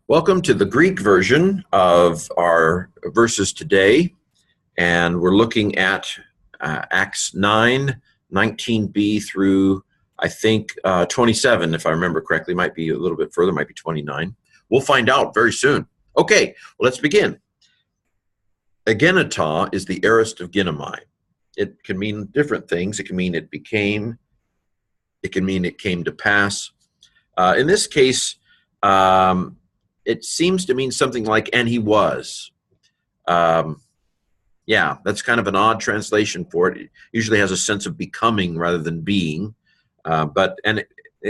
Welcome to the Greek version of our verses today, and we're looking at Acts 9, 19b through, I think, 27, if I remember correctly. Might be a little bit further, might be 29. We'll find out very soon. Okay, well, let's begin. Agenata is the aorist of ginomai. It can mean different things. It can mean it became. It can mean it came to pass. In this case, it seems to mean something like, and he was. Yeah, that's kind of an odd translation for it. It usually has a sense of becoming rather than being. And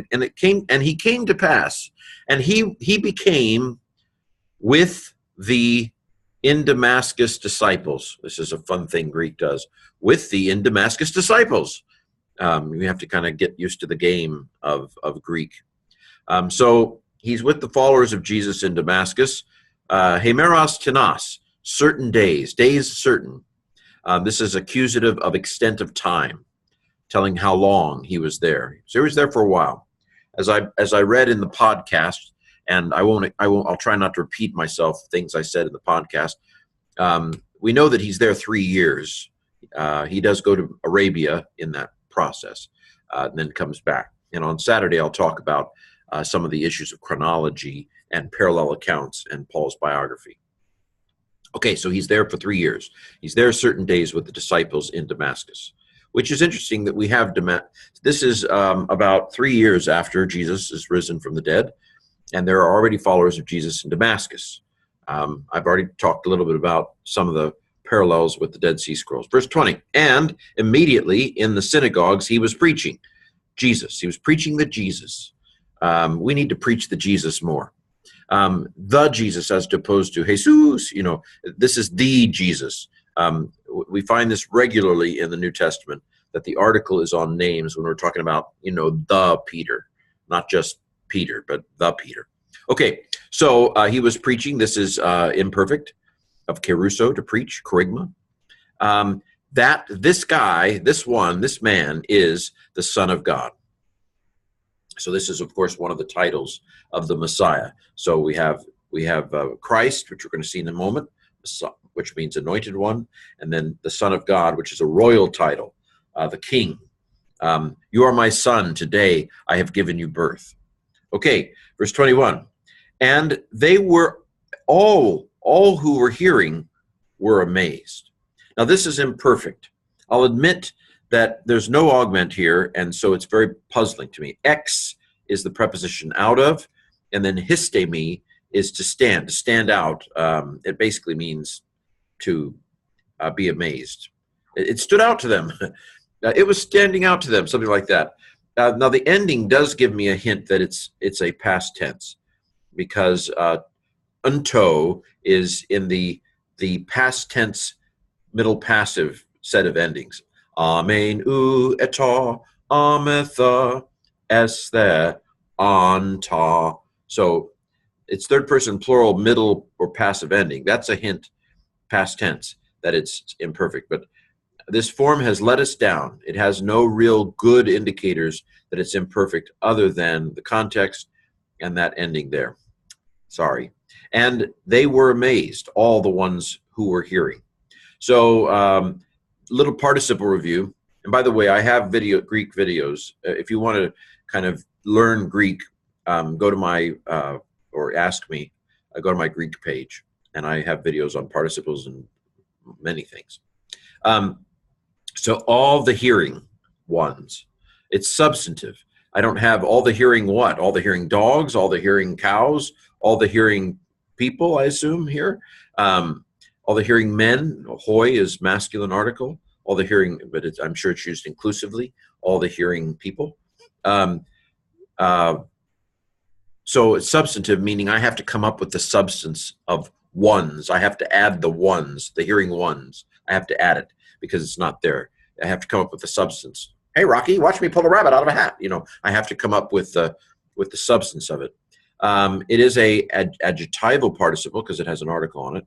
he came to pass, and he became with the in Damascus disciples. This is a fun thing Greek does. With the in Damascus disciples. You have to kind of get used to the game of Greek. So he's with the followers of Jesus in Damascus. Hemeros tenas, certain days certain. This is accusative of extent of time, telling how long he was there. So he was there for a while. As I read in the podcast, and I'll try not to repeat myself, things I said in the podcast. We know that he's there 3 years. He does go to Arabia in that process, and then comes back. And on Saturday, I'll talk about some of the issues of chronology and parallel accounts and Paul's biography. Okay, so he's there for 3 years. He's there certain days with the disciples in Damascus, which is interesting that we have this is about 3 years after Jesus is risen from the dead, and there are already followers of Jesus in Damascus. I've already talked a little bit about some of the parallels with the Dead Sea Scrolls. Verse 20, and immediately in the synagogues he was preaching Jesus. He was preaching the Jesus. We need to preach the Jesus more. The Jesus as opposed to Jesus, this is the Jesus. We find this regularly in the New Testament, that the article is on names when we're talking about, the Peter, not just Peter, but the Peter. Okay, so he was preaching. This is imperfect of keruso, to preach, kerygma. That this man is the Son of God. So this is, of course, one of the titles of the Messiah. So we have Christ, which we're going to see in a moment, which means anointed one, and then the Son of God, which is a royal title, the King. You are my son, today I have given you birth. Okay, verse 21. And they were all who were hearing were amazed. Now this is imperfect. I'll admit that there's no augment here, and so it's very puzzling to me. Ex is the preposition out of, and then histemi is to stand out. It basically means to be amazed. It stood out to them. It was standing out to them, something like that. Now the ending does give me a hint that it's a past tense, because unto is in the past tense middle passive set of endings. Amen u eta ametha esther anta. So it's third person plural middle or passive ending. That's a hint, past tense, that it's imperfect. But this form has let us down. It has no real good indicators that it's imperfect other than the context and that ending there. Sorry. And they were amazed, all the ones who were hearing. So little participle review. And by the way, I have Greek videos. If you want to kind of learn Greek, go to my, or ask me, go to my Greek page. And I have videos on participles and many things. So all the hearing ones, it's substantive. I don't have all the hearing what? All the hearing dogs, all the hearing cows, all the hearing people, I assume here. All the hearing men, hoi is masculine article. All the hearing, but I'm sure it's used inclusively, all the hearing people. So it's substantive, meaning I have to come up with the substance of ones. I have to add the ones, the hearing ones. I have to add it because it's not there. I have to come up with the substance. Hey, Rocky, watch me pull a rabbit out of a hat. I have to come up with the substance of it. It is a adjectival participle because it has an article on it.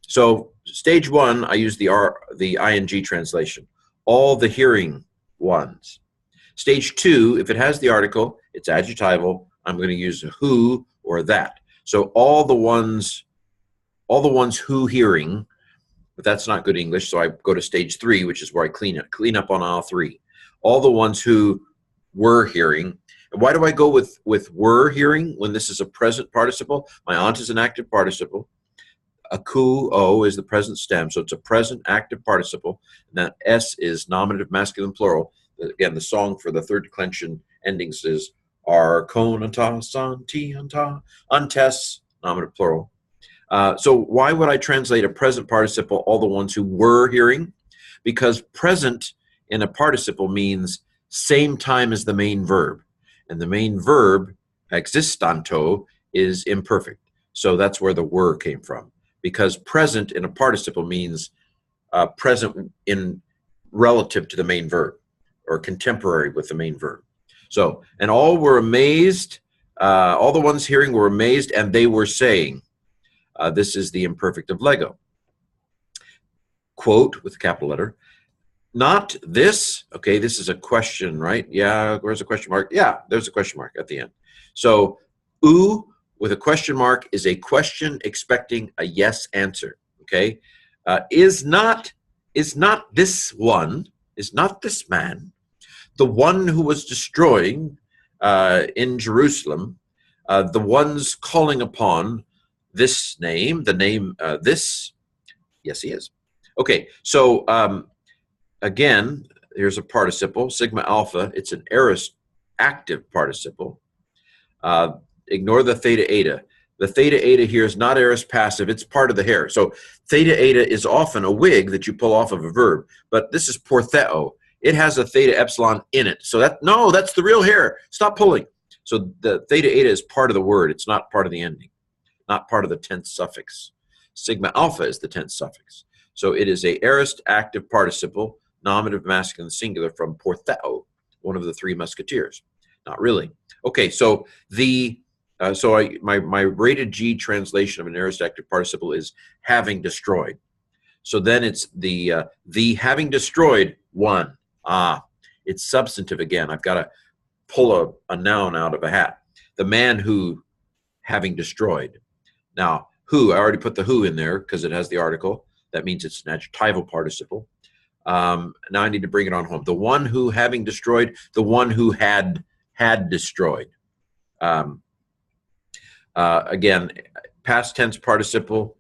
So stage one, I use the ing translation. All the hearing ones. Stage two, if it has the article, it's adjectival. I'm going to use who or that. So all the ones who hearing, but that's not good English. So I go to stage 3, which is where I clean up on aisle 3. All the ones who were hearing. And why do I go with were hearing when this is a present participle? My aunt is an active participle. Akuo is the present stem, so it's a present active participle. And that S is nominative masculine plural. Again, the song for the third declension endings is arkonata santianta antes, nominative plural. So why would I translate a present participle, all the ones who were hearing? Because present in a participle means same time as the main verb. And the main verb, existanto, is imperfect. So that's where the were came from. Because present in a participle means present in relative to the main verb, or contemporary with the main verb. So, and all were amazed, all the ones hearing were amazed, and they were saying, this is the imperfect of Lego. Quote with a capital letter, not this. Okay, this is a question, right? Yeah, where's a question mark? Yeah, there's a question mark at the end. So, with a question mark is a question expecting a yes answer. Okay, is not this one, is not this man, the one who was destroying in Jerusalem, the ones calling upon this name, the name this? Yes, he is. Okay, so again, here's a participle, sigma alpha. It's an aorist active participle. Ignore the theta eta. The theta eta here is not aorist passive. It's part of the hair. So theta eta is often a wig that you pull off of a verb, but this is portheo. It has a theta epsilon in it. So that's the real hair. Stop pulling. So the theta eta is part of the word. It's not part of the ending, not part of the tense suffix. Sigma alpha is the tense suffix. So it is a aorist active participle, nominative masculine singular, from portheo, one of the three musketeers. Not really. Okay, so my rated G translation of an aorist active participle is having destroyed. So then it's the having destroyed one. It's substantive again. I've got to pull a noun out of a hat. The man who having destroyed. Now, who, I already put the who in there because it has the article. That means it's an adjectival participle. Now I need to bring it on home. The one who having destroyed, the one who had destroyed. Again, past tense participle.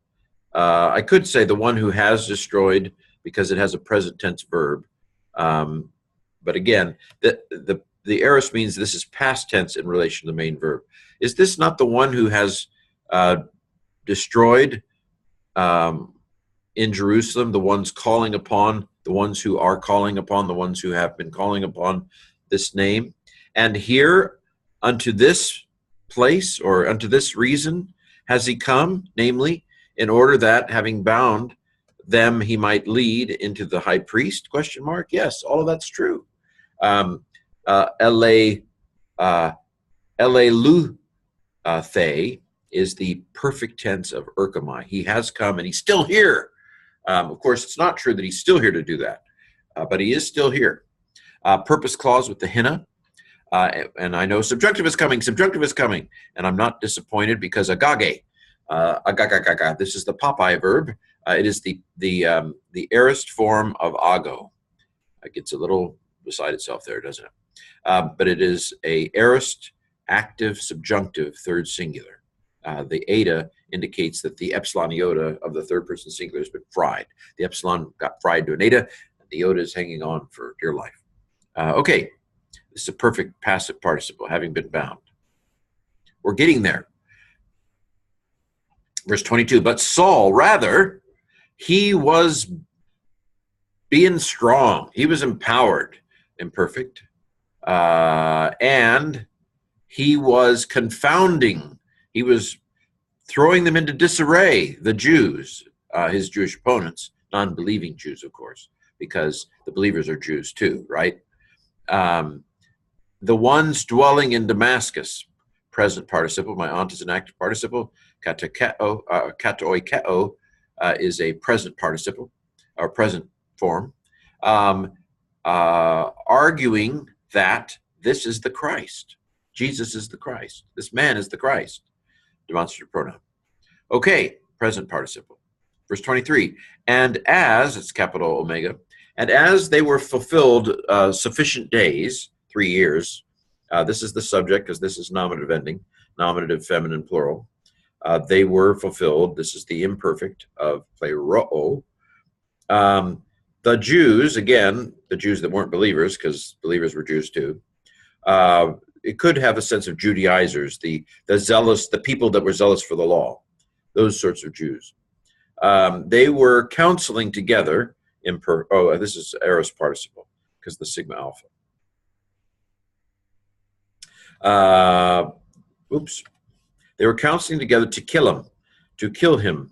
I could say the one who has destroyed because it has a present tense verb. But again, the aorist means this is past tense in relation to the main verb. Is this not the one who has destroyed in Jerusalem, the ones calling upon, the ones who are calling upon, the ones who have been calling upon this name? And here unto this place, or unto this reason has he come, namely, in order that, having bound them, he might lead into the high priest, question mark? Yes, all of that's true. Eleluthe is the perfect tense of erchomai. He has come and he's still here. Of course, it's not true that he's still here to do that, but he is still here. Purpose clause with the hina. And I know subjunctive is coming, and I'm not disappointed because agage, this is the Popeye verb. It is the aorist form of ago. It gets a little beside itself there, doesn't it? But it is a aorist active subjunctive third singular. The eta indicates that the epsilon iota of the third person singular has been fried. The epsilon got fried to an eta, and the iota is hanging on for dear life. Okay. This is a perfect passive participle, having been bound. We're getting there. Verse 22, but Saul, rather, he was being strong. He was empowered, imperfect. And he was confounding. He was throwing them into disarray, the Jews, his Jewish opponents, non-believing Jews, of course, because the believers are Jews too, right? The ones dwelling in Damascus, present participle. My aunt is an active participle. Katoikeo is a present participle, or present form, arguing that this is the Christ. Jesus is the Christ. This man is the Christ. demonstrative pronoun. Okay, present participle. Verse 23, and as, it's capital Omega, and as they were fulfilled sufficient days, 3 years, this is the subject because this is nominative ending, nominative feminine plural. They were fulfilled. This is the imperfect of pleroo. The Jews, again, the Jews that weren't believers, because believers were Jews too, it could have a sense of Judaizers, the zealous, the people that were zealous for the law, those sorts of Jews. They were counseling together. This is aorist participle because the sigma alpha. They were counseling together to kill him.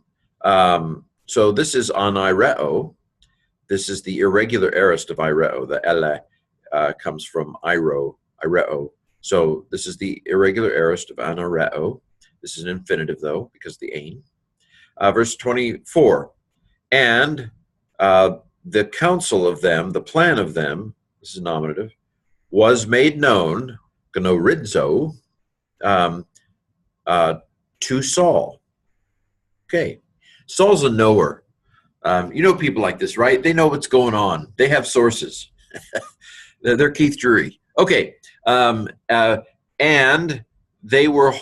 So this is anaireo. This is the irregular aorist of aireo. The ele comes from aireo. So this is the irregular aorist of anaireo. This is an infinitive, though, because of the ain. Verse 24, and the counsel of them, the plan of them, this is nominative, was made known, gnoridzo, to Saul. Okay, Saul's a knower. You know people like this, right? They know what's going on. They have sources. They're Keith Drury. Okay, and they were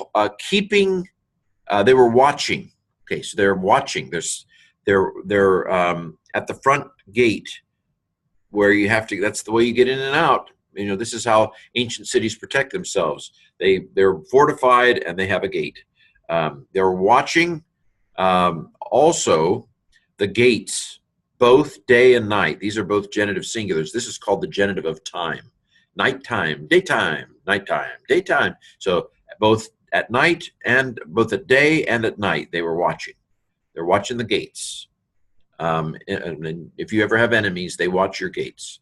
they were watching. Okay, so they're watching. They're at the front gate where you have to. That's the way you get in and out. You know, this is how ancient cities protect themselves. They're fortified and they have a gate. They're watching. Also, the gates, both day and night. These are both genitive singulars. This is called the genitive of time. Nighttime, daytime, nighttime, daytime. So both at night and both at day and at night, they were watching. They're watching the gates. And if you ever have enemies, they watch your gates.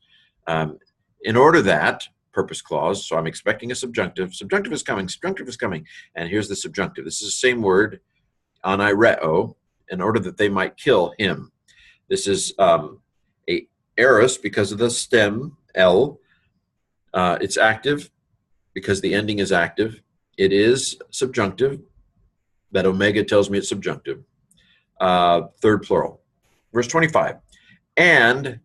In order that, purpose clause, so I'm expecting a subjunctive. Subjunctive is coming. Subjunctive is coming. And here's the subjunctive. This is the same word, anaireo, in order that they might kill him. This is a aorist because of the stem, L. It's active because the ending is active. It is subjunctive. That omega tells me it's subjunctive. Third plural. Verse 25. And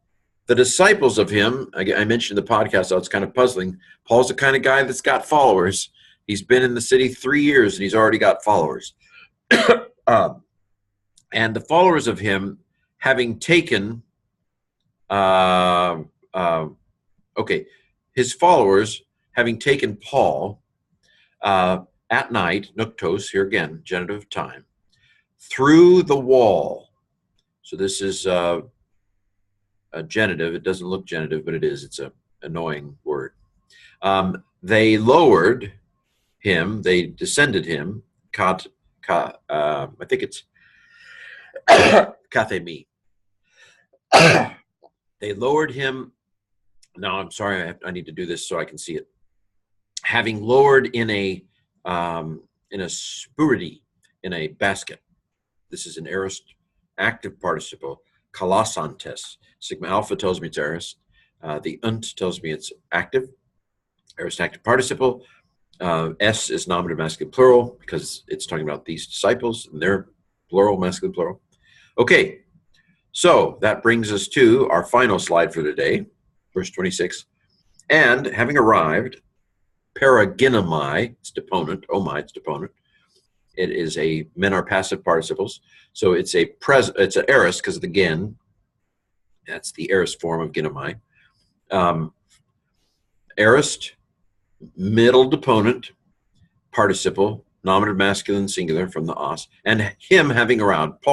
the disciples of him, I mentioned in the podcast, so it's kind of puzzling. Paul's the kind of guy that's got followers. He's been in the city 3 years and he's already got followers. And the followers of him, having taken, his followers, having taken Paul at night, nuktos, here again, genitive of time, through the wall. So this is a genitive. It doesn't look genitive, but it is. It's an annoying word. They lowered him. They descended him. I think it's kathemi. They lowered him. No, I'm sorry. I need to do this so I can see it. Having lowered in a spurity, in a basket. This is an aorist active participle. Kalassantes. Sigma alpha tells me it's aorist. The unt tells me it's active. Aorist active participle. S is nominative masculine plural because it's talking about these disciples and their plural, masculine plural. Okay, so that brings us to our final slide for today, verse 26. And having arrived, paraginomai, it's deponent, omai, it's deponent. It is men are passive participles. So it's an aorist because of the gen. That's the aorist form of ginomai. Aorist, middle deponent, participle, nominative masculine singular from the os, and him having arrived,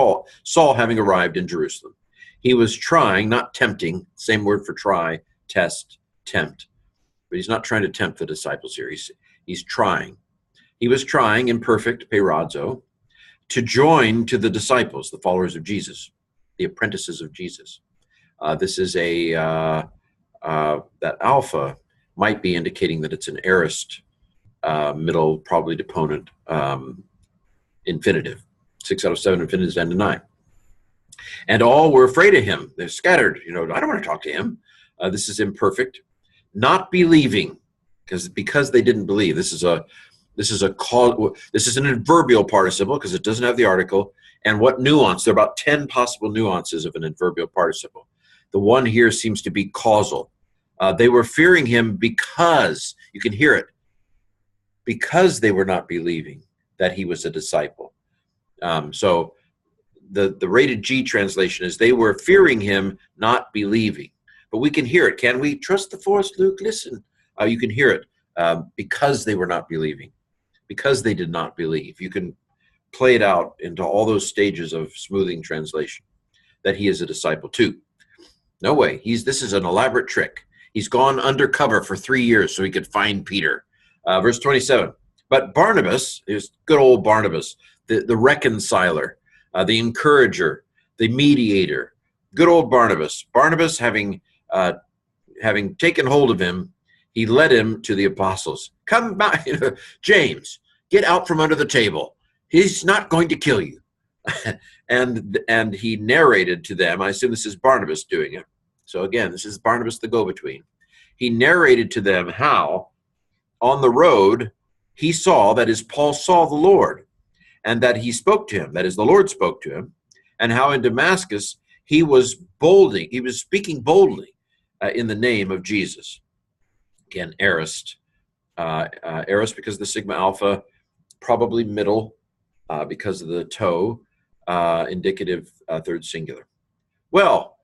Saul having arrived in Jerusalem. He was trying, not tempting, same word for try, test, tempt. But he's not trying to tempt the disciples here. He's trying. He was trying, imperfect, peirazo, to join to the disciples, the followers of Jesus, the apprentices of Jesus. This is that alpha might be indicating that it's an aorist, middle, probably deponent, infinitive. 6 out of 7 infinitives end in 9. And all were afraid of him. They're scattered. I don't want to talk to him. This is imperfect. Not believing, because they didn't believe. This is This is this is an adverbial participle because it doesn't have the article. And what nuance? There are about 10 possible nuances of an adverbial participle. The one here seems to be causal. They were fearing him because, you can hear it, because they were not believing that he was a disciple. So the rated G translation is they were fearing him, not believing. But we can hear it. Can we trust the force, Luke? Listen. You can hear it because they were not believing, because they did not believe. You can play it out into all those stages of smoothing translation, that he is a disciple too. No way. This is an elaborate trick. He's gone undercover for 3 years so he could find Peter. Verse 27. But Barnabas, is good old Barnabas, the reconciler, the encourager, the mediator, good old Barnabas. Barnabas, having taken hold of him, he led him to the apostles. Come back, James, get out from under the table. He's not going to kill you. and he narrated to them, I assume this is Barnabas doing it. So again, this is Barnabas the go-between. He narrated to them how on the road he saw, that is, Paul saw the Lord, and that he spoke to him, that is, the Lord spoke to him, and how in Damascus he was speaking boldly in the name of Jesus. Again, aorist. Aorist because of the sigma alpha, probably middle because of the toe, indicative third singular. Well,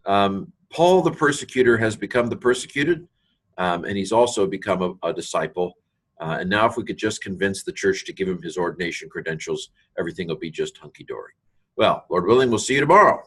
Paul the persecutor has become the persecuted, and he's also become a disciple. And now if we could just convince the church to give him his ordination credentials, everything will be just hunky-dory. Well, Lord willing, we'll see you tomorrow.